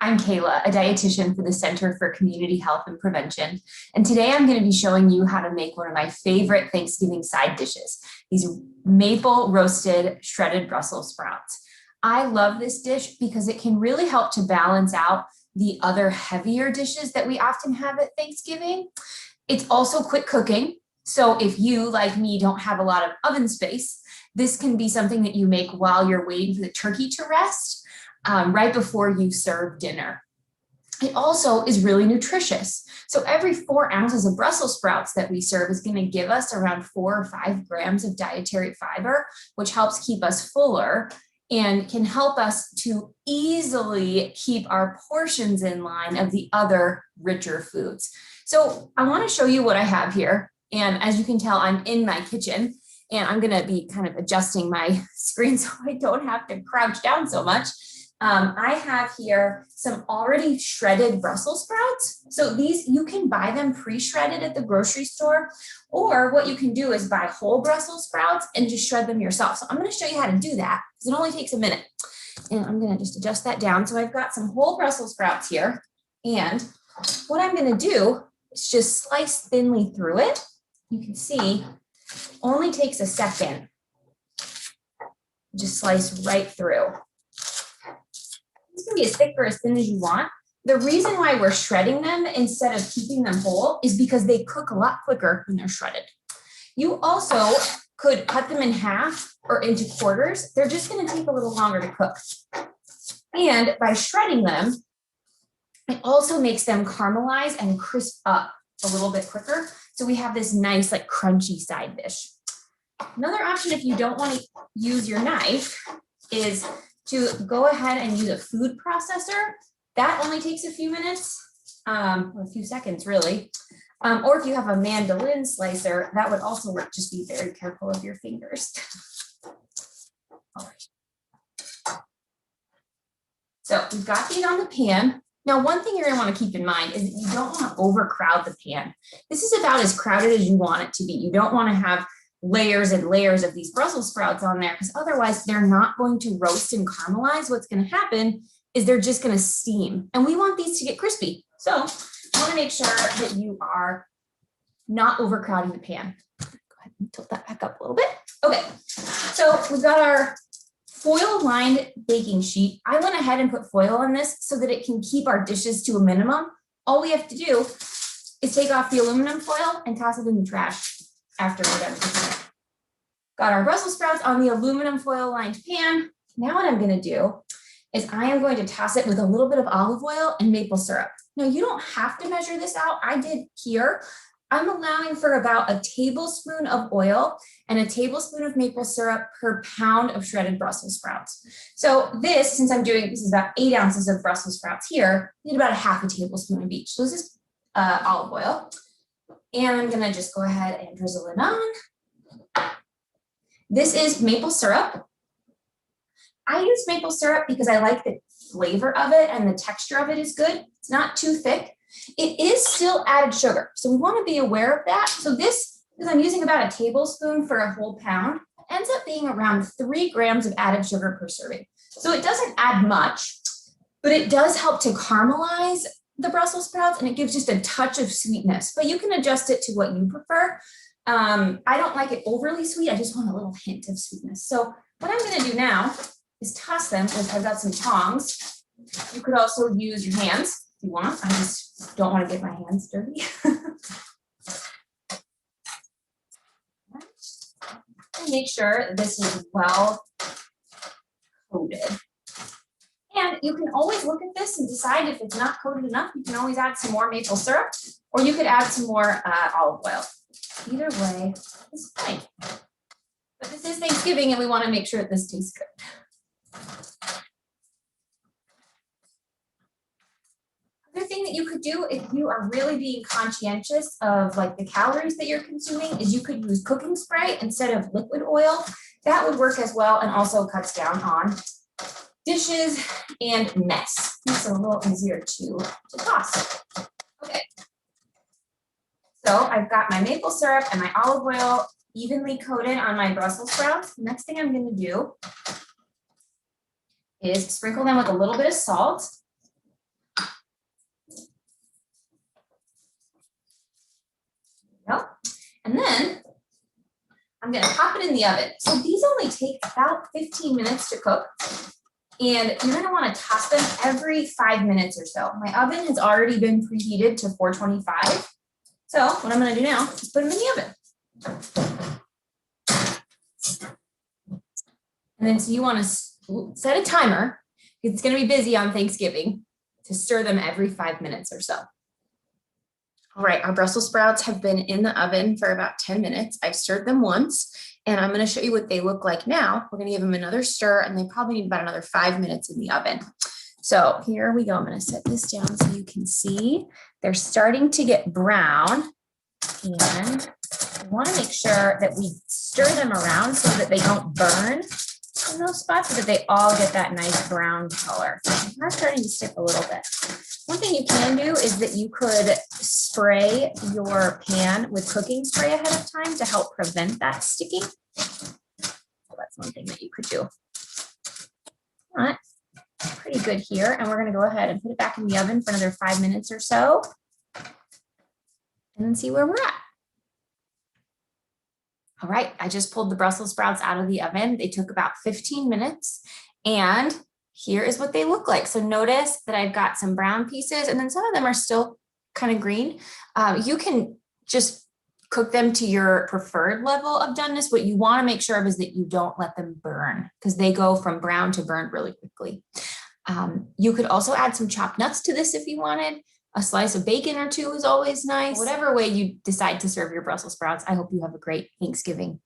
I'm Kayla, a dietitian for the Center for Community Health and Prevention. And today I'm going to be showing you how to make one of my favorite Thanksgiving side dishes, these maple roasted shredded Brussels sprouts. I love this dish because it can really help to balance out the other heavier dishes that we often have at Thanksgiving. It's also quick cooking. So if you, like me, don't have a lot of oven space, this can be something that you make while you're waiting for the turkey to rest. Right before you serve dinner. It also is really nutritious. So every 4 ounces of Brussels sprouts that we serve is going to give us around 4 or 5 grams of dietary fiber, which helps keep us fuller and can help us to easily keep our portions in line of the other richer foods. So I want to show you what I have here. And as you can tell, I'm in my kitchen and I'm going to be kind of adjusting my screen so I don't have to crouch down so much. I have here some already shredded Brussels sprouts. So these, you can buy them pre-shredded at the grocery store, or what you can do is buy whole Brussels sprouts and just shred them yourself. So I'm going to show you how to do that because it only takes a minute. And I'm going to just adjust that down. So I've got some whole Brussels sprouts here. And what I'm going to do is just slice thinly through it. You can see it only takes a second. Just slice right through. It's going to be as thick or as thin as you want. The reason why we're shredding them instead of keeping them whole is because they cook a lot quicker when they're shredded. You also could cut them in half or into quarters. They're just going to take a little longer to cook. And by shredding them, it also makes them caramelize and crisp up a little bit quicker. So we have this nice, like, crunchy side dish. Another option, if you don't want to use your knife, is to go ahead and use a food processor. That only takes a few minutes, or a few seconds really. Or if you have a mandolin slicer, that would also work. Just be very careful of your fingers. All right. So we've got these on the pan. Now, one thing you're gonna want to keep in mind is that you don't want to overcrowd the pan. This is about as crowded as you want it to be. You don't want to have layers and layers of these Brussels sprouts on there because otherwise they're not going to roast and caramelize. What's going to happen is they're just going to steam, and we want these to get crispy. So you want to make sure that you are not overcrowding the pan. Go ahead and tilt that back up a little bit. Okay, so we've got our foil lined baking sheet. I went ahead and put foil on this so that it can keep our dishes to a minimum. All we have to do is take off the aluminum foil and toss it in the trash after we're done cooking it. Got our Brussels sprouts on the aluminum foil lined pan. Now what I'm going to do is I am going to toss it with a little bit of olive oil and maple syrup. Now you don't have to measure this out. I did here. I'm allowing for about a tablespoon of oil and a tablespoon of maple syrup per pound of shredded Brussels sprouts. So this, since I'm doing, this is about 8 ounces of Brussels sprouts here, I need about a half a tablespoon of each. So this is olive oil. And I'm gonna just go ahead and drizzle it on. This is maple syrup. I use maple syrup because I like the flavor of it and the texture of it is good. It's not too thick. It is still added sugar, so we want to be aware of that. So this, because I'm using about a tablespoon for a whole pound, ends up being around 3 grams of added sugar per serving. So it doesn't add much, but it does help to caramelize the Brussels sprouts, and it gives just a touch of sweetness, but you can adjust it to what you prefer. I don't like it overly sweet. I just want a little hint of sweetness. So what I'm going to do now is toss them. I've got some tongs. You could also use your hands if you want. I just don't want to get my hands dirty. Make sure this is well coated. And you can always look at this and decide if it's not coated enough. You can always add some more maple syrup, or you could add some more olive oil. Either way is fine. But this is Thanksgiving, and we want to make sure that this tastes good. Other thing that you could do if you are really being conscientious of like the calories that you're consuming is you could use cooking spray instead of liquid oil. That would work as well and also cuts down on dishes and mess. Makes it a little easier to toss. Okay. So I've got my maple syrup and my olive oil evenly coated on my Brussels sprouts. The next thing I'm going to do is sprinkle them with a little bit of salt Yep. And then I'm gonna pop it in the oven. So these only take about 15 minutes to cook. And you're gonna wanna toss them every 5 minutes or so. My oven has already been preheated to 425. So what I'm gonna do now is put them in the oven. And then so you wanna set a timer. It's gonna be busy on Thanksgiving to stir them every 5 minutes or so. All right, our Brussels sprouts have been in the oven for about 10 minutes. I've stirred them once, and I'm going to show you what they look like now. We're going to give them another stir, and they probably need about another 5 minutes in the oven. So here we go. I'm going to set this down so you can see. They're starting to get brown, and we want to make sure that we stir them around so that they don't burn in those spots, so that they all get that nice brown color. They're starting to stick a little bit. One thing you can do is that you could spray your pan with cooking spray ahead of time to help prevent that sticking. So that's one thing that you could do. All right, pretty good here. And we're gonna go ahead and put it back in the oven for another 5 minutes or so and then see where we're at. All right, I just pulled the Brussels sprouts out of the oven. They took about 15 minutes, and here is what they look like. So notice that I've got some brown pieces, and then some of them are still kind of green. You can just cook them to your preferred level of doneness. What you want to make sure of is that you don't let them burn, because they go from brown to burnt really quickly. You could also add some chopped nuts to this if you wanted. A slice of bacon or two is always nice. Whatever way you decide to serve your Brussels sprouts, I hope you have a great Thanksgiving.